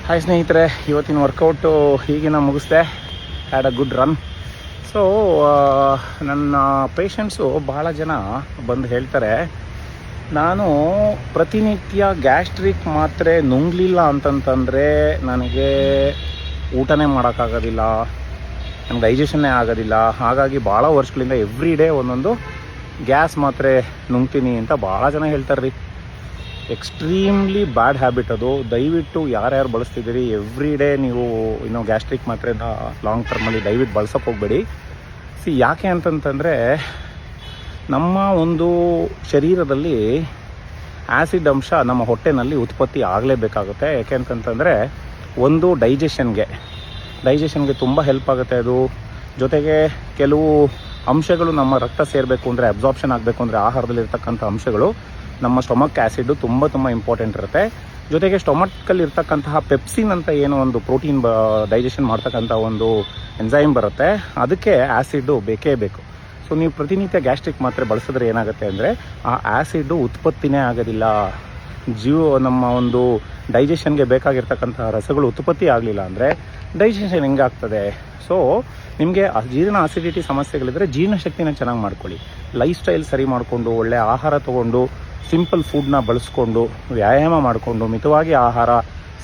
Hi ಸ್ನೇಹಿತರೆ, ಇವತ್ತಿನ workout ಹೀಗೆ ನಾನು ಮುಗಿಸ್ದೆ. Had a good run. So ನನ್ನ ಪೇಷಂಟ್ಸು ಭಾಳ ಜನ ಬಂದು ಹೇಳ್ತಾರೆ, ನಾನು ಪ್ರತಿನಿತ್ಯ ಗ್ಯಾಸ್ಟ್ರಿಕ್ ಮಾತ್ರೆ ನುಂಗಲಿಲ್ಲ ಅಂತಂತಂದರೆ ನನಗೆ ಊಟನೇ ಮಾಡೋಕ್ಕಾಗೋದಿಲ್ಲ, ನನಗೆ ಡೈಜೆಷನ್ನೇ ಆಗೋದಿಲ್ಲ. ಹಾಗಾಗಿ ಭಾಳ ವರ್ಷಗಳಿಂದ ಎವ್ರಿ ಡೇ ಒಂದೊಂದು ಗ್ಯಾಸ್ ಮಾತ್ರೆ ನುಂಗ್ತೀನಿ ಅಂತ ಭಾಳ ಜನ ಹೇಳ್ತಾರೆ ರೀ. ಎಕ್ಸ್ಟ್ರೀಮ್ಲಿ ಬ್ಯಾಡ್ ಹ್ಯಾಬಿಟ್ ಅದು. ದಯವಿಟ್ಟು ಯಾರ್ಯಾರು ಬಳಸ್ತಿದ್ದೀರಿ ಎವ್ರಿ ಡೇ ನೀವು ಗ್ಯಾಸ್ಟ್ರಿಕ್ ಮಾತ್ರೆನ ಲಾಂಗ್ ಟರ್ಮಲ್ಲಿ ದಯವಿಟ್ಟು ಬಳಸೋಕೆ ಹೋಗಬೇಡಿ. ಯಾಕೆ ಅಂತಂತಂದರೆ ನಮ್ಮ ಒಂದು ಶರೀರದಲ್ಲಿ ಆ್ಯಸಿಡ್ ಅಂಶ ನಮ್ಮ ಹೊಟ್ಟೆನಲ್ಲಿ ಉತ್ಪತ್ತಿ ಆಗಲೇಬೇಕಾಗುತ್ತೆ. ಯಾಕೆ ಅಂತಂತಂದರೆ ಒಂದು ಡೈಜೆಷನ್ಗೆ ತುಂಬ ಹೆಲ್ಪ್ ಆಗುತ್ತೆ ಅದು. ಜೊತೆಗೆ ಕೆಲವು ಅಂಶಗಳು ನಮ್ಮ ರಕ್ತ ಸೇರಬೇಕು ಅಂದರೆ, ಅಬ್ಸಾರ್ಪ್ಷನ್ ಆಗಬೇಕು ಅಂದರೆ ಆಹಾರದಲ್ಲಿರ್ತಕ್ಕಂಥ ಅಂಶಗಳು ನಮ್ಮ ಸ್ಟೊಮಕ್ ಆ್ಯಸಿಡ್ಡು ತುಂಬ ಇಂಪಾರ್ಟೆಂಟ್ ಇರುತ್ತೆ. ಜೊತೆಗೆ ಸ್ಟೊಮಕ್ಕಲ್ಲಿ ಇರ್ತಕ್ಕಂತಹ ಪೆಪ್ಸಿನ್ ಅಂತ ಏನೋ ಒಂದು ಪ್ರೋಟೀನ್ ಡೈಜೆಷನ್ ಮಾಡ್ತಕ್ಕಂಥ ಒಂದು ಎಂಜೈಮ್ ಬರುತ್ತೆ, ಅದಕ್ಕೆ ಆ್ಯಸಿಡ್ಡು ಬೇಕೇ ಬೇಕು. ಸೊ ನೀವು ಪ್ರತಿನಿತ್ಯ ಗ್ಯಾಸ್ಟ್ರಿಕ್ ಮಾತ್ರೆ ಬಳಸಿದ್ರೆ ಏನಾಗುತ್ತೆ ಅಂದರೆ ಆ ಆ್ಯಸಿಡ್ಡು ಉತ್ಪತ್ತಿನೇ ಆಗೋದಿಲ್ಲ. ನಮ್ಮ ಒಂದು ಡೈಜೆಷನ್ಗೆ ಬೇಕಾಗಿರ್ತಕ್ಕಂಥ ರಸಗಳು ಉತ್ಪತ್ತಿ ಆಗಲಿಲ್ಲ ಅಂದರೆ ಡೈಜೆಷನ್ ಹೆಂಗಾಗ್ತದೆ? ಸೊ ನಿಮಗೆ ಜೀರ್ಣ ಅಸಿಡಿಟಿ ಸಮಸ್ಯೆಗಳಿದ್ದರೆ ಜೀರ್ಣಶಕ್ತಿನ ಚೆನ್ನಾಗಿ ಮಾಡ್ಕೊಳ್ಳಿ. ಲೈಫ್ ಸ್ಟೈಲ್ ಸರಿ ಮಾಡಿಕೊಂಡು, ಒಳ್ಳೆಯ ಆಹಾರ ತೊಗೊಂಡು, ಸಿಂಪಲ್ ಫುಡ್ನ ಬಳಸ್ಕೊಂಡು, ವ್ಯಾಯಾಮ ಮಾಡಿಕೊಂಡು, ಮಿತವಾಗಿ ಆಹಾರ,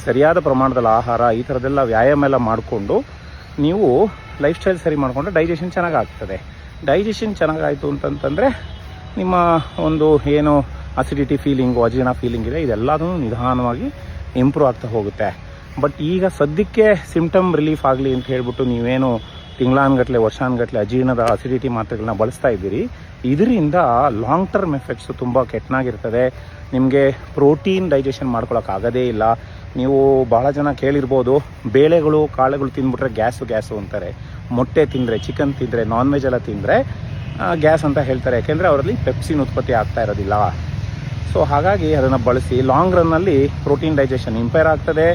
ಸರಿಯಾದ ಪ್ರಮಾಣದಲ್ಲಿ ಆಹಾರ, ಈ ಥರದ್ದೆಲ್ಲ ವ್ಯಾಯಾಮ ಎಲ್ಲ ಮಾಡಿಕೊಂಡು ನೀವು ಲೈಫ್ ಸ್ಟೈಲ್ ಸರಿ ಮಾಡಿಕೊಂಡ್ರೆ ಡೈಜೆಷನ್ ಚೆನ್ನಾಗಾಗ್ತದೆ. ಡೈಜೆಷನ್ ಚೆನ್ನಾಗಾಯಿತು ಅಂತಂತಂದರೆ ನಿಮ್ಮ ಒಂದು ಏನು ಅಸಿಡಿಟಿ ಫೀಲಿಂಗು, ಅಜೀರ್ಣ ಫೀಲಿಂಗ್ ಇದೆ, ಇದೆಲ್ಲದೂ ನಿಧಾನವಾಗಿ ಇಂಪ್ರೂವ್ ಆಗ್ತಾ ಹೋಗುತ್ತೆ. ಬಟ್ ಈಗ ಸದ್ಯಕ್ಕೆ ಸಿಂಪ್ಟಮ್ ರಿಲೀಫ್ ಆಗಲಿ ಅಂತ ಹೇಳ್ಬಿಟ್ಟು ನೀವೇನು ತಿಂಗಳಾನ್ಗಟ್ಲೆ ವರ್ಷಾನ್ಗಟ್ಲೆ ಅಜೀರ್ಣದ ಅಸಿಡಿಟಿ ಮಾತ್ರೆಗಳನ್ನ ಬಳಸ್ತಾ ಇದ್ದೀರಿ, ಇದರಿಂದ ಲಾಂಗ್ ಟರ್ಮ್ ಎಫೆಕ್ಟ್ಸು ತುಂಬ ಕೆಟ್ಟನಾಗಿರ್ತದೆ. ನಿಮಗೆ ಪ್ರೋಟೀನ್ ಡೈಜೆಷನ್ ಮಾಡ್ಕೊಳಕ್ಕಾಗೋದೇ ಇಲ್ಲ. ನೀವು ಭಾಳ ಜನ ಕೇಳಿರ್ಬೋದು, ಬೇಳೆಗಳು ಕಾಳುಗಳು ತಿಂದ್ಬಿಟ್ರೆ ಗ್ಯಾಸು ಅಂತಾರೆ. ಮೊಟ್ಟೆ ತಿಂದರೆ, ಚಿಕನ್ ತಿಂದರೆ, ನಾನ್ ವೆಜ್ ಎಲ್ಲ ತಿಂದರೆ ಗ್ಯಾಸ್ ಅಂತ ಹೇಳ್ತಾರೆ. ಯಾಕೆಂದರೆ ಅವರಲ್ಲಿ ಪೆಪ್ಸಿನ್ ಉತ್ಪತ್ತಿ ಆಗ್ತಾ ಇರೋದಿಲ್ಲ. ಸೊ ಹಾಗಾಗಿ ಅದನ್ನು ಬಳಸಿ. ಲಾಂಗ್ ರನ್ನಲ್ಲಿ ಪ್ರೋಟೀನ್ ಡೈಜೆಷನ್ ಇಂಪೇರ್ ಆಗ್ತದೆ.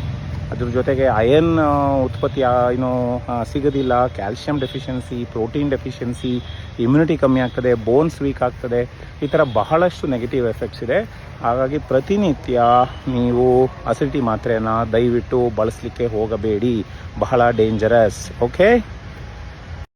ಅದ್ರ ಜೊತೆಗೆ ಅಯನ್ ಉತ್ಪತ್ತಿ ಸಿಗೋದಿಲ್ಲ, calcium deficiency, protein deficiency, immunity ಕಮ್ಮಿ ಆಗ್ತದೆ, ಬೋನ್ಸ್ ವೀಕ್ ಆಗ್ತದೆ. ಈ ಥರ ಬಹಳಷ್ಟು ನೆಗೆಟಿವ್ ಎಫೆಕ್ಟ್ಸ್ ಇದೆ. ಹಾಗಾಗಿ ಪ್ರತಿನಿತ್ಯ ನೀವು ಅಸಿಡಿಟಿ ಮಾತ್ರೆಯನ್ನು ದಯವಿಟ್ಟು ಬಳಸಲಿಕ್ಕೆ ಹೋಗಬೇಡಿ, ಬಹಳ ಡೇಂಜರಸ್. ಓಕೆ.